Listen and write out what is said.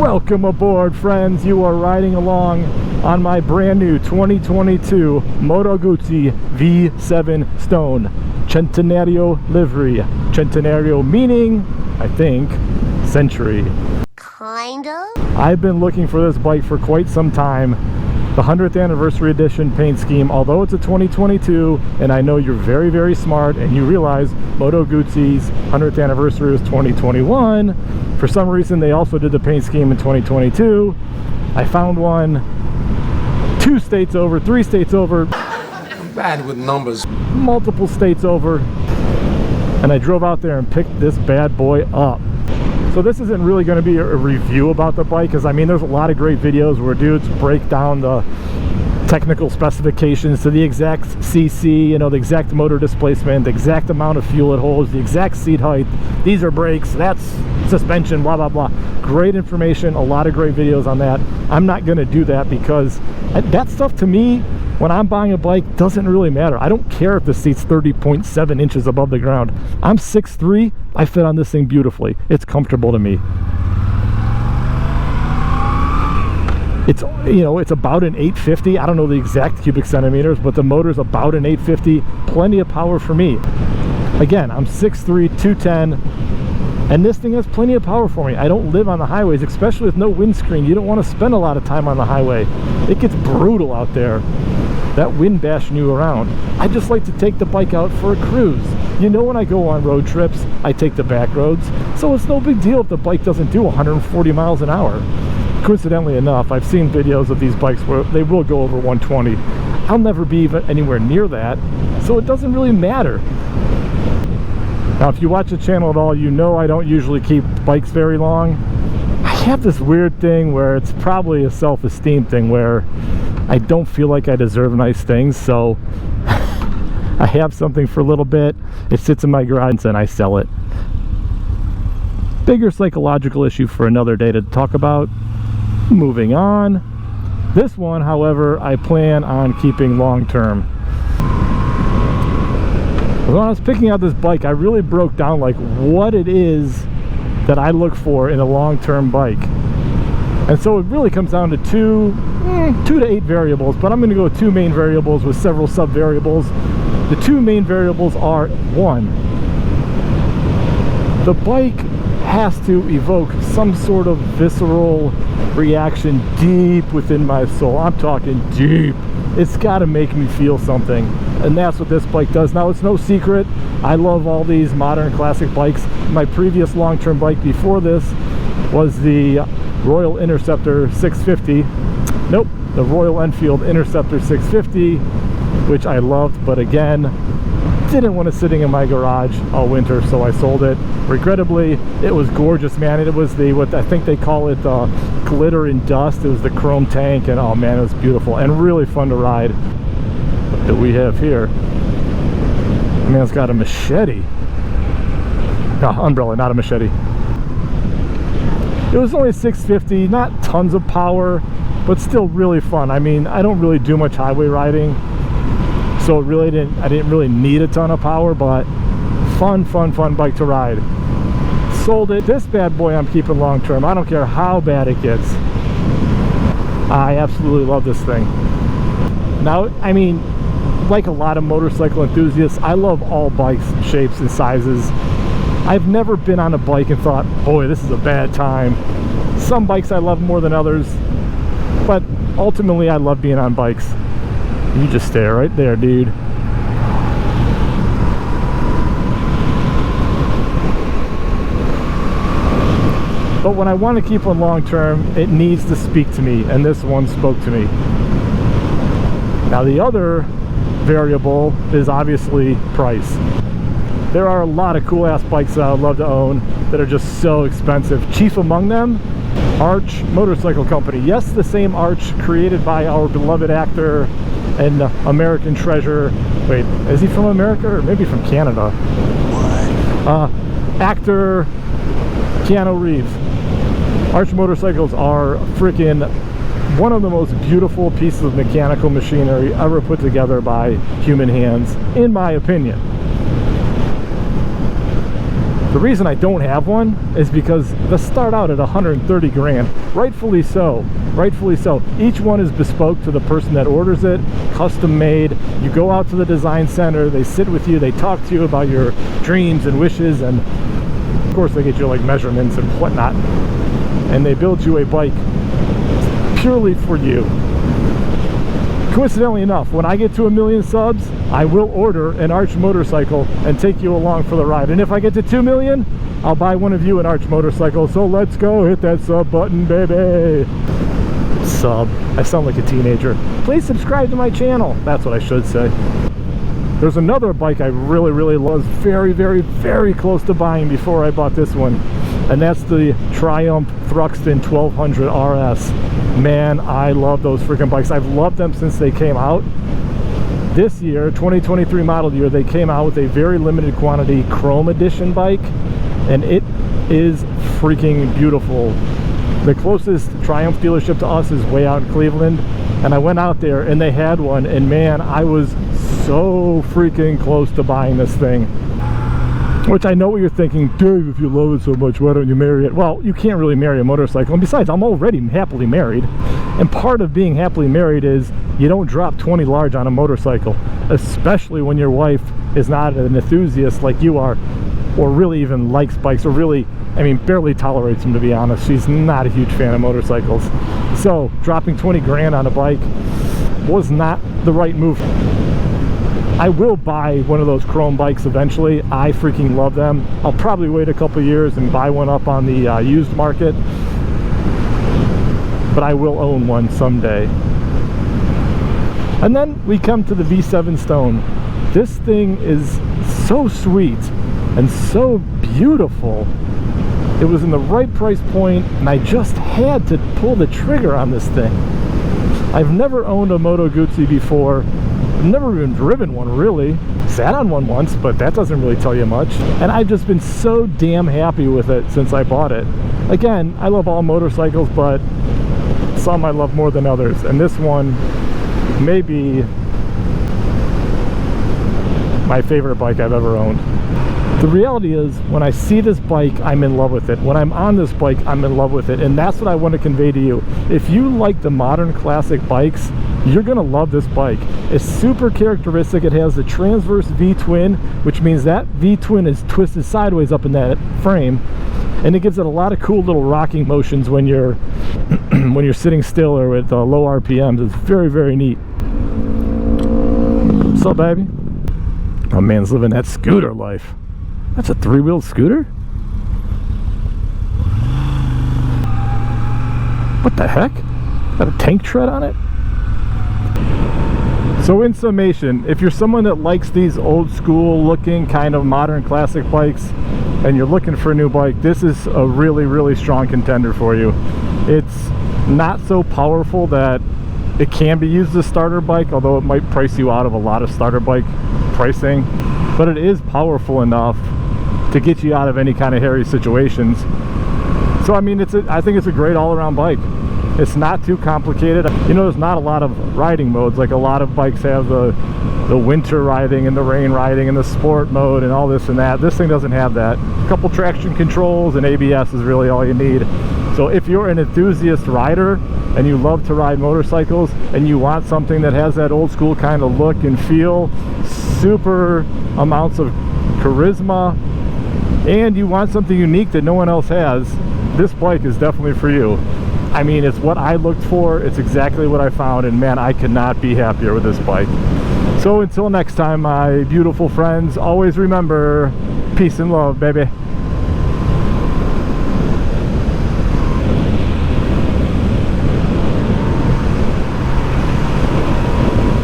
Welcome aboard, friends. You are riding along on my brand new 2022 Moto Guzzi V7 Stone Centenario livery. Centenario meaning, I think, century. Kind of? I've been looking for this bike for quite some time. The 100th anniversary edition paint scheme, although it's a 2022, and I know you're very, very smart and you realize Moto Guzzi's 100th anniversary was 2021. For some reason, they also did the paint scheme in 2022. I found one 2 states over, 3 states over. I'm bad with numbers. Multiple states over. And I drove out there and picked this bad boy up. So this isn't really going to be a review about the bike, because I mean there's a lot of great videos where dudes break down the technical specifications to the exact cc, you know, the exact motor displacement, the exact amount of fuel it holds, the exact seat height, these are brakes, that's suspension, blah blah blah. Great information, a lot of great videos on that. I'm not going to do that because that stuff to me, when I'm buying a bike, doesn't really matter. I don't care if the seat's 30.7 inches above the ground. I'm 6'3", I fit on this thing beautifully. It's comfortable to me. It's, you know, it's about an 850. I don't know the exact cubic centimeters, but the motor's about an 850. Plenty of power for me. Again, I'm 6'3", 210, and this thing has plenty of power for me. I don't live on the highways, especially with no windscreen. You don't want to spend a lot of time on the highway. It gets brutal out there. That wind bashing you around. I just like to take the bike out for a cruise. You know, when I go on road trips, I take the back roads, so it's no big deal if the bike doesn't do 140 miles an hour. Coincidentally enough, I've seen videos of these bikes where they will go over 120. I'll never be even anywhere near that, so it doesn't really matter. Now, if you watch the channel at all, you know I don't usually keep bikes very long. I have this weird thing where it's probably a self-esteem thing where I don't feel like I deserve nice things, so I have something for a little bit, it sits in my garage, and I sell it. Bigger psychological issue for another day to talk about. Moving on. This one, however, I plan on keeping long term. When I was picking out this bike, I really broke down like what it is that I look for in a long-term bike. And so it really comes down to 2 to 8 variables, but I'm going to go with 2 main variables with several sub-variables. The 2 main variables are, 1, the bike has to evoke some sort of visceral reaction deep within my soul. I'm talking deep. It's got to make me feel something, and that's what this bike does. Now, it's no secret, I love all these modern classic bikes. My previous long-term bike before this was the Royal Interceptor 650. Nope, the Royal Enfield Interceptor 650, which I loved, but again, didn't want it sitting in my garage all winter, so I sold it. Regrettably, it was gorgeous, man. It was the, what I think they call it, glitter and dust. It was the chrome tank, and oh man, it was beautiful and really fun to ride. What do we have here? Man's got a machete. No, umbrella, not a machete. It was only 650, not tons of power, but still really fun. I mean, I don't really do much highway riding, so I didn't really need a ton of power, but fun bike to ride. Sold it. This bad boy I'm keeping long term. I don't care how bad it gets. I absolutely love this thing. Now, I mean, like a lot of motorcycle enthusiasts, I love all bikes, shapes, and sizes. I've never been on a bike and thought, boy, this is a bad time. Some bikes I love more than others, but ultimately I love being on bikes. You just stay right there, dude. But when I want to keep one long term, it needs to speak to me, and this one spoke to me. Now, the other variable is obviously price. There are a lot of cool ass bikes that I would love to own that are just so expensive. Chief among them, Arch Motorcycle Company. Yes, the same Arch created by our beloved actor and American treasure. Wait, is he from America or maybe from Canada? What? Actor Keanu Reeves. Arch motorcycles are freaking one of the most beautiful pieces of mechanical machinery ever put together by human hands, in my opinion. The reason I don't have one is because they start out at 130 grand. Rightfully so. Rightfully so. Each one is bespoke to the person that orders it, custom made. You go out to the design center, they sit with you, they talk to you about your dreams and wishes, and of course they get you like measurements and whatnot. And they build you a bike purely for you. Coincidentally enough, when I get to 1 million subs, I will order an Arch motorcycle and take you along for the ride. And if I get to 2 million, I'll buy one of you an Arch motorcycle. So let's go, hit that sub button, baby. Sub. I sound like a teenager. Please subscribe to my channel. That's what I should say. There's another bike I really, really love. Very, very, very close to buying before I bought this one. And that's the Triumph Thruxton 1200 RS. Man, I love those freaking bikes. I've loved them since they came out. This year, 2023 model year, they came out with a very limited quantity Chrome Edition bike, and it is freaking beautiful. The closest Triumph dealership to us is way out in Cleveland, and I went out there and they had one, and man, I was so freaking close to buying this thing. Which I know what you're thinking, Dave, if you love it so much, why don't you marry it? Well, you can't really marry a motorcycle, and besides, I'm already happily married. And part of being happily married is you don't drop 20 large on a motorcycle, especially when your wife is not an enthusiast like you are, or really even likes bikes, or really, I mean, barely tolerates them, to be honest. She's not a huge fan of motorcycles. So dropping 20 grand on a bike was not the right move. I will buy one of those Chrome bikes eventually. I freaking love them. I'll probably wait a couple years and buy one up on the used market, but I will own one someday. And then we come to the V7 Stone. This thing is so sweet and so beautiful. It was in the right price point, and I just had to pull the trigger on this thing. I've never owned a Moto Guzzi before. I've never even driven one, really. Sat on one once, but that doesn't really tell you much. And I've just been so damn happy with it since I bought it. Again, I love all motorcycles, but some I love more than others. And this one may be my favorite bike I've ever owned. The reality is, when I see this bike, I'm in love with it. When I'm on this bike, I'm in love with it. And that's what I want to convey to you. If you like the modern classic bikes, you're going to love this bike. It's super characteristic. It has the transverse V-twin, which means that V-twin is twisted sideways up in that frame. And it gives it a lot of cool little rocking motions when you're when you're sitting still or with low RPMs. It's very, very neat. What's up, baby? My man's living that scooter life. That's a three-wheeled scooter? What the heck? Got a tank tread on it? So in summation, if you're someone that likes these old school looking kind of modern classic bikes and you're looking for a new bike, this is a really, really strong contender for you. It's not so powerful that it can be used as a starter bike, although it might price you out of a lot of starter bike pricing, but it is powerful enough to get you out of any kind of hairy situations. So I mean, I think it's a great all-around bike. It's not too complicated. You know, there's not a lot of riding modes. Like a lot of bikes have the winter riding and the rain riding and the sport mode and all this and that. This thing doesn't have that. A couple traction controls and ABS is really all you need. So if you're an enthusiast rider and you love to ride motorcycles and you want something that has that old school kind of look and feel, super amounts of charisma, and you want something unique that no one else has, this bike is definitely for you. I mean, it's what I looked for. It's exactly what I found, and man, I could not be happier with this bike. So until next time, my beautiful friends, always remember, peace and love, baby.